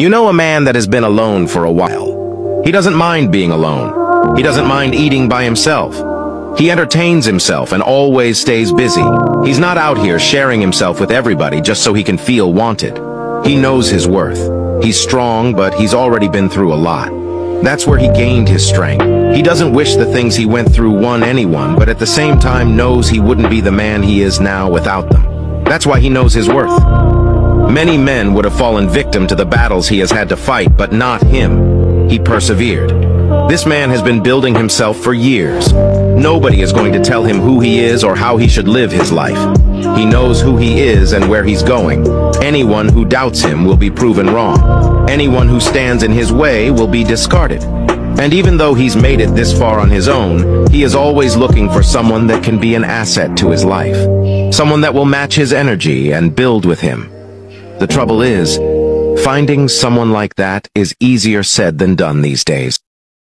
You know a man that has been alone for a while. He doesn't mind being alone. He doesn't mind eating by himself. He entertains himself and always stays busy. He's not out here sharing himself with everybody just so he can feel wanted. He knows his worth. He's strong, but he's already been through a lot. That's where he gained his strength. He doesn't wish the things he went through won anyone, but at the same time knows he wouldn't be the man he is now without them. That's why he knows his worth. Many men would have fallen victim to the battles he has had to fight, but not him. He persevered. This man has been building himself for years. Nobody is going to tell him who he is or how he should live his life. He knows who he is and where he's going. Anyone who doubts him will be proven wrong. Anyone who stands in his way will be discarded. And even though he's made it this far on his own, he is always looking for someone that can be an asset to his life. Someone that will match his energy and build with him. The trouble is, finding someone like that is easier said than done these days.